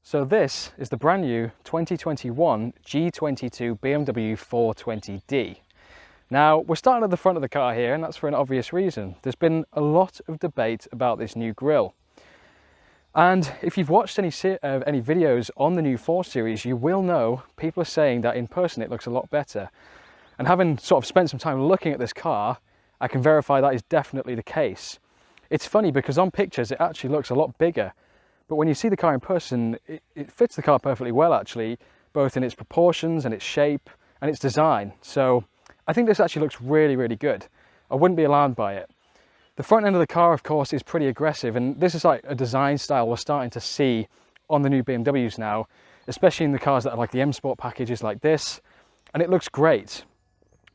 So this is the brand new 2021 G22 BMW 420d. Now, we're starting at the front of the car here, and that's for an obvious reason. There's been a lot of debate about this new grille. And if you've watched any videos on the new 4 Series, you will know people are saying that in person it looks a lot better. And having sort of spent some time looking at this car, I can verify that is definitely the case. It's funny because on pictures it actually looks a lot bigger, but when you see the car in person, it fits the car perfectly well actually, both in its proportions and its shape and its design. So I think this actually looks really, really good. I wouldn't be alarmed by it. The front end of the car, of course, is pretty aggressive, and this is like a design style we're starting to see on the new BMWs now, especially in the cars that are like the M Sport packages like this, and it looks great.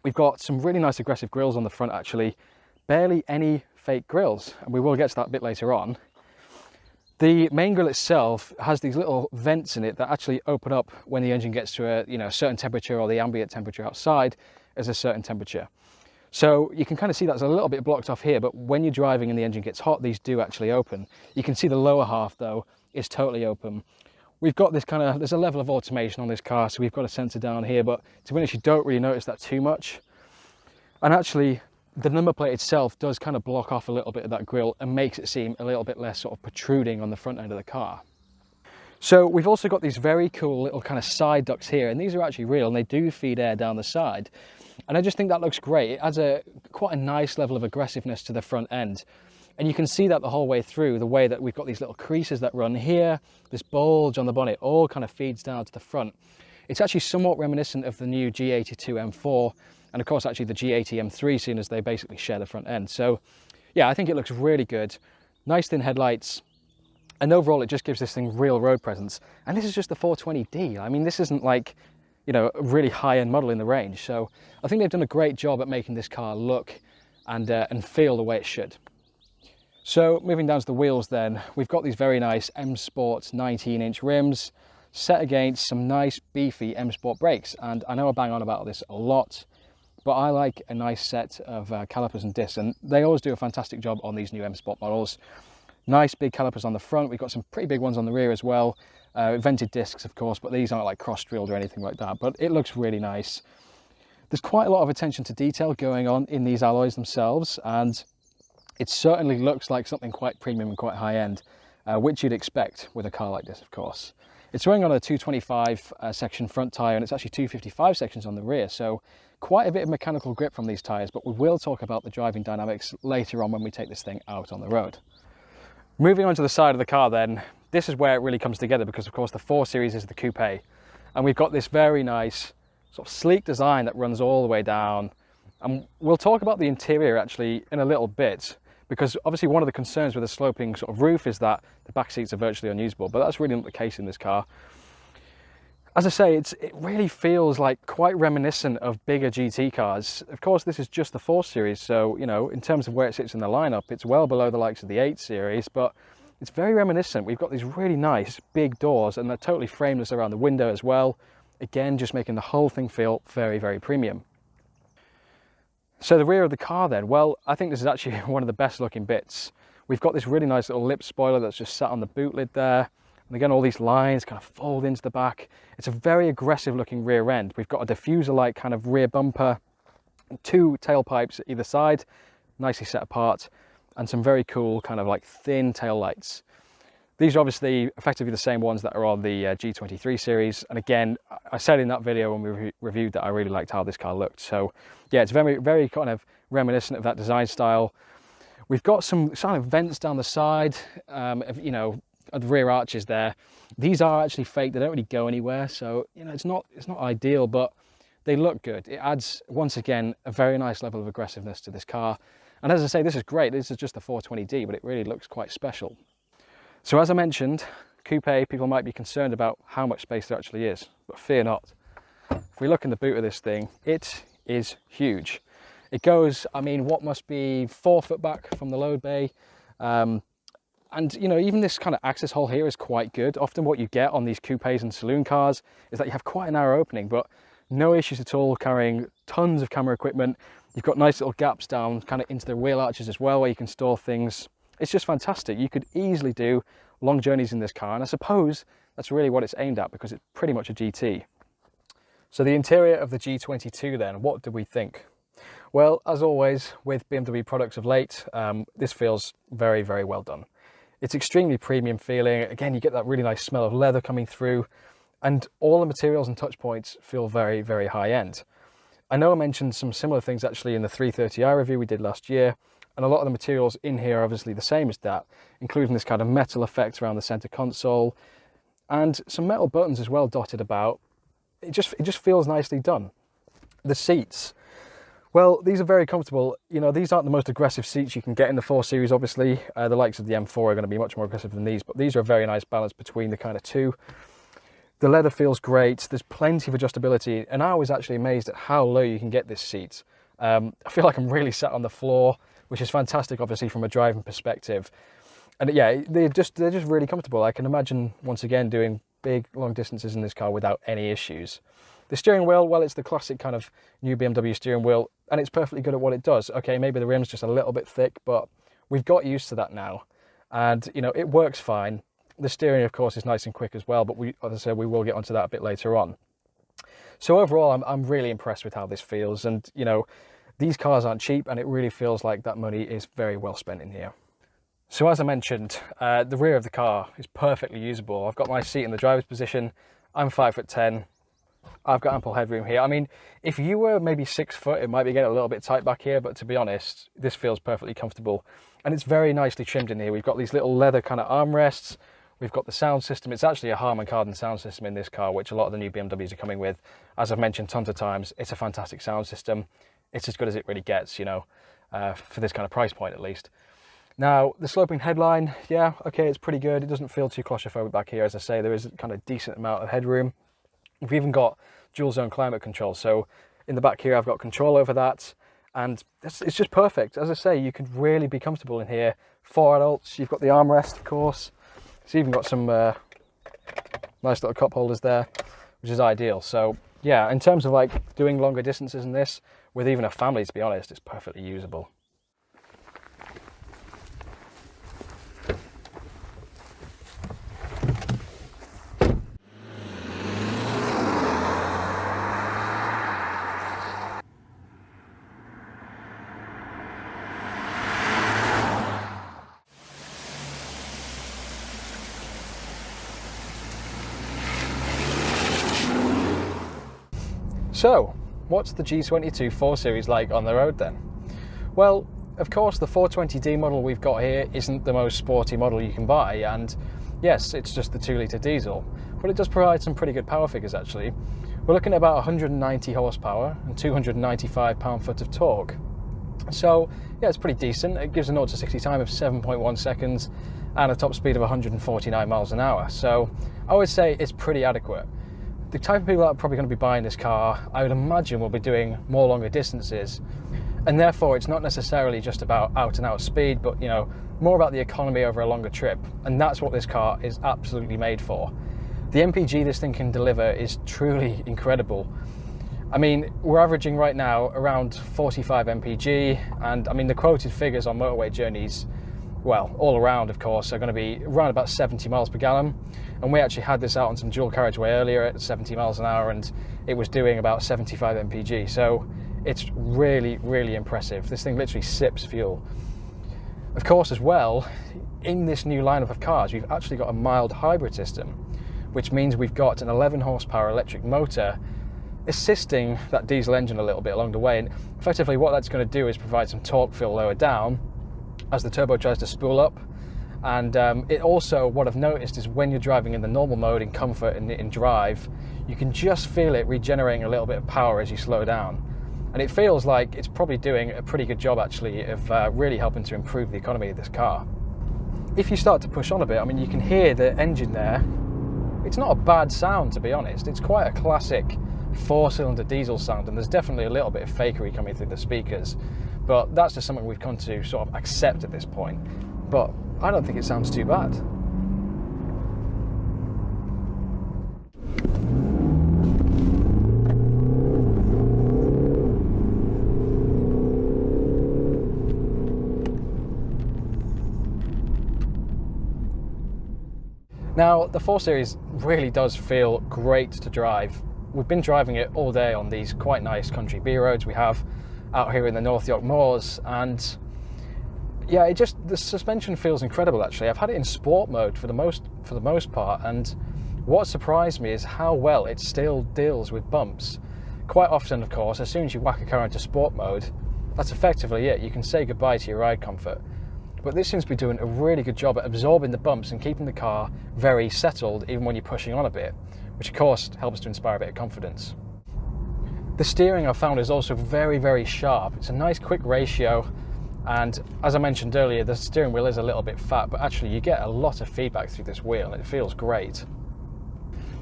We've got some really nice aggressive grills on the front actually, barely any fake grills, and we will get to that a bit later on. The main grille itself has these little vents in it that actually open up when the engine gets to a certain temperature, or the ambient temperature outside is a certain temperature. So you can kind of see that's a little bit blocked off here, but when you're driving and the engine gets hot, these do actually open. You can see the lower half though is totally open. We've got this there's a level of automation on this car, so we've got a sensor down here, but to be honest, you don't really notice that too much. And actually, the number plate itself does kind of block off a little bit of that grille and makes it seem a little bit less sort of protruding on the front end of the car. So we've also got these very cool little kind of side ducts here, and these are actually real and they do feed air down the side. And I just think that looks great. It adds quite a nice level of aggressiveness to the front end. And you can see that the whole way through, the way that we've got these little creases that run here, this bulge on the bonnet, all kind of feeds down to the front. It's actually somewhat reminiscent of the new G22 M4, and of course actually the G80 M3, seeing as they basically share the front end. So yeah, I think it looks really good. Nice thin headlights, and overall it just gives this thing real road presence. And this is just the 420d. I mean, this isn't like, a really high-end model in the range. So I think they've done a great job at making this car look and feel the way it should. So moving down to the wheels then, we've got these very nice M Sport 19-inch rims set against some nice beefy M Sport brakes. And I know I bang on about this a lot, but I like a nice set of calipers and discs, and they always do a fantastic job on these new M Sport models. Nice big calipers on the front. We've got some pretty big ones on the rear as well. Vented discs, of course, but these aren't like cross-drilled or anything like that, but it looks really nice. There's quite a lot of attention to detail going on in these alloys themselves, and it certainly looks like something quite premium and quite high-end, which you'd expect with a car like this, of course. It's running on a 225 section front tyre, and it's actually 255 sections on the rear, so quite a bit of mechanical grip from these tyres, but we will talk about the driving dynamics later on when we take this thing out on the road. Moving on to the side of the car then, this is where it really comes together, because of course the 4 Series is the coupe, and we've got this very nice sort of sleek design that runs all the way down. And we'll talk about the interior actually in a little bit, because obviously one of the concerns with a sloping sort of roof is that the back seats are virtually unusable, but that's really not the case in this car. As I say, it really feels like quite reminiscent of bigger GT cars. Of course, this is just the 4 Series, so, in terms of where it sits in the lineup, it's well below the likes of the 8 Series, but it's very reminiscent. We've got these really nice big doors, and they're totally frameless around the window as well. Again, just making the whole thing feel very, very premium. So the rear of the car then, well, I think this is actually one of the best looking bits. We've got this really nice little lip spoiler that's just sat on the boot lid there. And again, all these lines kind of fold into the back. It's a very aggressive looking rear end. We've got a diffuser-like kind of rear bumper, 2 tailpipes at either side, nicely set apart, and some very cool kind of like thin tail lights. These are obviously effectively the same ones that are on the G23 series. And again, I said in that video when we reviewed that I really liked how this car looked. So yeah, it's very, very kind of reminiscent of that design style. We've got some kind of vents down the side, of the rear arches there. These are actually fake. They don't really go anywhere. So, it's not ideal, but they look good. It adds, once again, a very nice level of aggressiveness to this car. And as I say, this is great. This is just the 420d, but it really looks quite special. So as I mentioned, coupe, people might be concerned about how much space there actually is, but fear not. If we look in the boot of this thing, it is huge. It goes, what must be 4 foot back from the load bay. And even this kind of access hole here is quite good. Often what you get on these coupes and saloon cars is that you have quite a narrow opening, but no issues at all, carrying tons of camera equipment. You've got nice little gaps down kind of into the wheel arches as well, where you can store things. It's just fantastic. You could easily do long journeys in this car, and I suppose that's really what it's aimed at because it's pretty much a GT. So the interior of the G22 then, what do we think? Well, as always with BMW products of late, this feels very, very well done. It's extremely premium feeling. Again, you get that really nice smell of leather coming through, and all the materials and touch points feel very, very high end. I know I mentioned some similar things actually in the 330i review we did last year, and a lot of the materials in here are obviously the same as that, including this kind of metal effect around the center console and some metal buttons as well dotted about. It just feels nicely done. The seats, well, these are very comfortable. You know, these aren't the most aggressive seats you can get in the 4 Series, obviously. The likes of the M4 are going to be much more aggressive than these, but these are a very nice balance between the kind of two. The leather feels great. There's plenty of adjustability, and I was actually amazed at how low you can get this seat. I feel like I'm really sat on the floor, which is fantastic, obviously, from a driving perspective. And yeah, they're just really comfortable. I can imagine, once again, doing big, long distances in this car without any issues. The steering wheel, well, it's the classic kind of new BMW steering wheel, and it's perfectly good at what it does. Okay, maybe the rim's just a little bit thick, but we've got used to that now. And, you know, it works fine. The steering, of course, is nice and quick as well, but as I said, we will get onto that a bit later on. So overall, I'm really impressed with how this feels. And, you know, these cars aren't cheap, and it really feels like that money is very well spent in here. So as I mentioned, the rear of the car is perfectly usable. I've got my seat in the driver's position. I'm 5'10". I've got ample headroom here. I mean, if you were maybe 6 foot, it might be getting a little bit tight back here, but to be honest, this feels perfectly comfortable. And it's very nicely trimmed in here. We've got these little leather kind of armrests. We've got the sound system. It's actually a Harman Kardon sound system in this car, which a lot of the new BMWs are coming with. As I've mentioned tons of times, it's a fantastic sound system. It's as good as it really gets, you know, for this kind of price point at least. Now, the sloping headline, yeah, okay, it's pretty good. It doesn't feel too claustrophobic back here. As I say, there is a kind of decent amount of headroom. We've even got dual zone climate control. So in the back here, I've got control over that. And it's just perfect. As I say, you can really be comfortable in here. 4 adults, you've got the armrest, of course. It's even got some nice little cup holders there, which is ideal. So yeah, in terms of like doing longer distances in this, with even a family, to be honest, it's perfectly usable. So, what's the G22 4 Series like on the road then? Well, of course, the 420D model we've got here isn't the most sporty model you can buy, and yes, it's just the 2-litre diesel, but it does provide some pretty good power figures actually. We're looking at about 190 horsepower and 295 pound-foot of torque. So, yeah, it's pretty decent. It gives a 0 to 60 time of 7.1 seconds and a top speed of 149 miles an hour. So, I would say it's pretty adequate. The type of people that are probably going to be buying this car, I would imagine, will be doing more longer distances, and therefore it's not necessarily just about out and out speed, but you know, more about the economy over a longer trip, and that's what this car is absolutely made for. The MPG this thing can deliver is truly incredible. I mean, we're averaging right now around 45 MPG, and I mean the quoted figures on motorway journeys, well, all around of course, are going to be around about 70 miles per gallon. And we actually had this out on some dual carriageway earlier at 70 miles an hour, and it was doing about 75 mpg. So it's really, really impressive. This thing literally sips fuel. Of course, as well, in this new lineup of cars, we've actually got a mild hybrid system, which means we've got an 11 horsepower electric motor assisting that diesel engine a little bit along the way. And effectively what that's going to do is provide some torque feel lower down as the turbo tries to spool up. And it also, what I've noticed is when you're driving in the normal mode in comfort and in drive, you can just feel it regenerating a little bit of power as you slow down. And it feels like it's probably doing a pretty good job actually of really helping to improve the economy of this car. If you start to push on a bit, I mean, you can hear the engine there. It's not a bad sound, to be honest. It's quite a classic 4-cylinder diesel sound, and there's definitely a little bit of fakery coming through the speakers. But that's just something we've come to sort of accept at this point. But I don't think it sounds too bad. Now, the 4 Series really does feel great to drive. We've been driving it all day on these quite nice country B roads we have out here in the North York Moors, and yeah, the suspension feels incredible actually. I've had it in sport mode for the most part, and what surprised me is how well it still deals with bumps. Quite often, of course, as soon as you whack a car into sport mode, that's effectively it. You can say goodbye to your ride comfort. But this seems to be doing a really good job at absorbing the bumps and keeping the car very settled even when you're pushing on a bit, which of course helps to inspire a bit of confidence. The steering I've found is also very, very sharp. It's a nice quick ratio, and as I mentioned earlier, the steering wheel is a little bit fat, but actually you get a lot of feedback through this wheel and it feels great.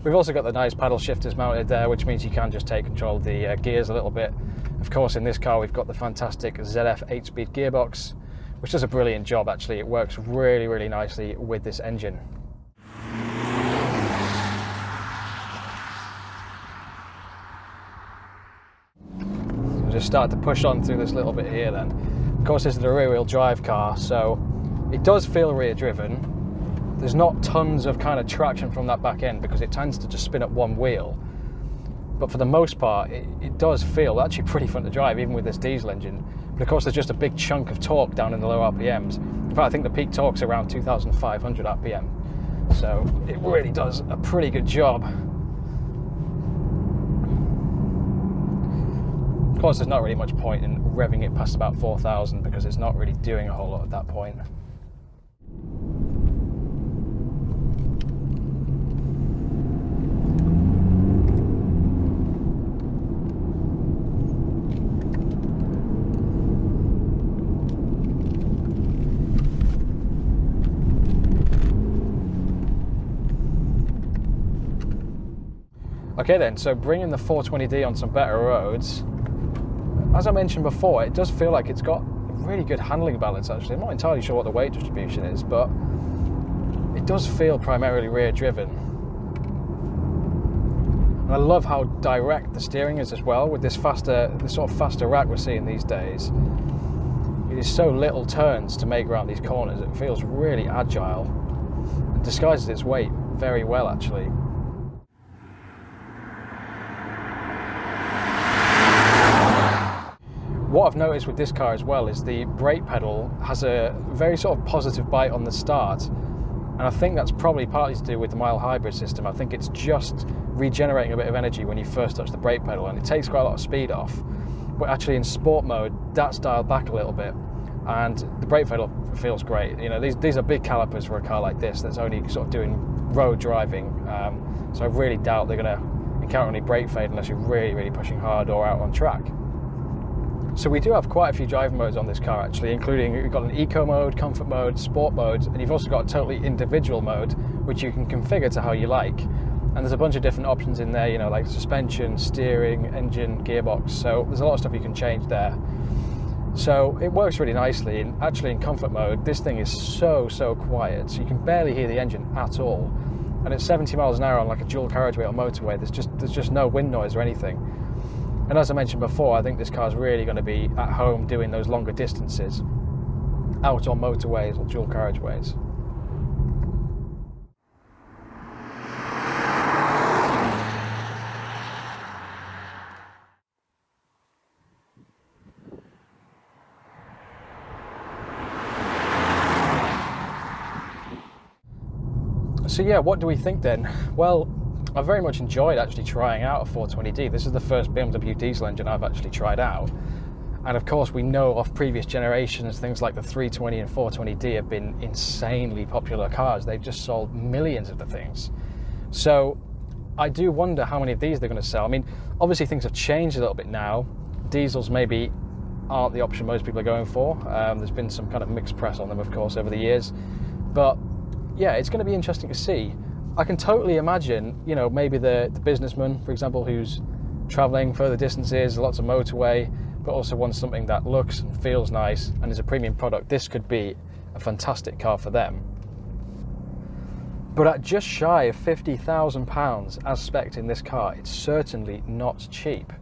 We've also got the nice paddle shifters mounted there, which means you can just take control of the gears a little bit. Of course, in this car we've got the fantastic ZF 8-speed gearbox, which does a brilliant job actually. It works really, really nicely with this engine. So just start to push on through this little bit here then. Of course, this is a rear-wheel drive car, so it does feel rear-driven. There's not tons of kind of traction from that back end because it tends to just spin up one wheel. But for the most part, it does feel actually pretty fun to drive, even with this diesel engine. But of course, there's just a big chunk of torque down in the low RPMs. In fact, I think the peak torque's around 2,500 RPM. So it really does a pretty good job. Of course, there's not really much point in revving it past about 4,000 because it's not really doing a whole lot at that point. Okay then, so bringing the 420D on some better roads, as I mentioned before, it does feel like it's got a really good handling balance actually. I'm not entirely sure what the weight distribution is, but it does feel primarily rear driven. And I love how direct the steering is as well with this sort of faster rack we're seeing these days. It is so little turns to make around these corners. It feels really agile and disguises its weight very well actually. What I've noticed with this car as well is the brake pedal has a very sort of positive bite on the start, and I think that's probably partly to do with the mild hybrid system. I think it's just regenerating a bit of energy when you first touch the brake pedal, and it takes quite a lot of speed off. But actually in sport mode, that's dialed back a little bit, and the brake pedal feels great. You know, these are big calipers for a car like this that's only sort of doing road driving, so I really doubt they're going to encounter any brake fade unless you're really, really pushing hard or out on track. So we do have quite a few driving modes on this car actually, including we've got an eco mode, comfort mode, sport mode, and you've also got a totally individual mode which you can configure to how you like. And there's a bunch of different options in there, you know, like suspension, steering, engine, gearbox, so there's a lot of stuff you can change there. So it works really nicely, and actually in comfort mode this thing is so quiet, so you can barely hear the engine at all. And at 70 miles an hour on like a dual carriageway or motorway, there's just no wind noise or anything. And as I mentioned before, I think this car is really going to be at home doing those longer distances, out on motorways or dual carriageways. So yeah, what do we think then? Well, I very much enjoyed actually trying out a 420D. This is the first BMW diesel engine I've actually tried out. And of course we know of previous generations, things like the 320 and 420D have been insanely popular cars. They've just sold millions of the things. So I do wonder how many of these they're going to sell. I mean, obviously things have changed a little bit now. Diesels maybe aren't the option most people are going for. There's been some kind of mixed press on them, of course, over the years. But yeah, it's going to be interesting to see. I can totally imagine, you know, maybe the businessman, for example, who's traveling further distances, lots of motorway, but also wants something that looks and feels nice and is a premium product. This could be a fantastic car for them. But at just shy of £50,000 as spec'd in this car, it's certainly not cheap.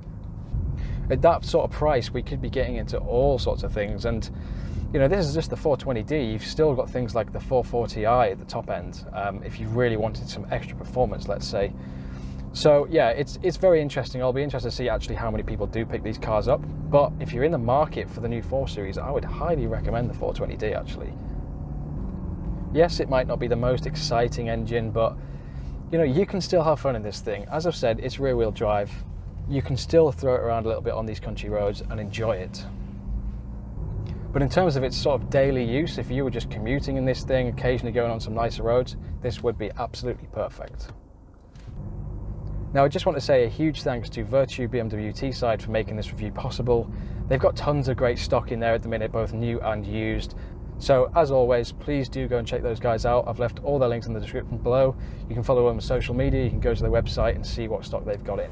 At that sort of price, we could be getting into all sorts of things, and You know, this is just the 420D. You've still got things like the 440i at the top end, if you really wanted some extra performance, let's say. So yeah, it's very interesting. I'll be interested to see actually how many people do pick these cars up. But if you're in the market for the new 4 Series, I would highly recommend the 420D actually. Yes, it might not be the most exciting engine, but you know, you can still have fun in this thing. As I've said, it's rear wheel drive. You can still throw it around a little bit on these country roads and enjoy it. But in terms of its sort of daily use, if you were just commuting in this thing, occasionally going on some nicer roads, this would be absolutely perfect. Now, I just want to say a huge thanks to Virtue BMW Teesside for making this review possible. They've got tons of great stock in there at the minute, both new and used. So as always, please do go and check those guys out. I've left all their links in the description below. You can follow them on social media, you can go to their website and see what stock they've got in.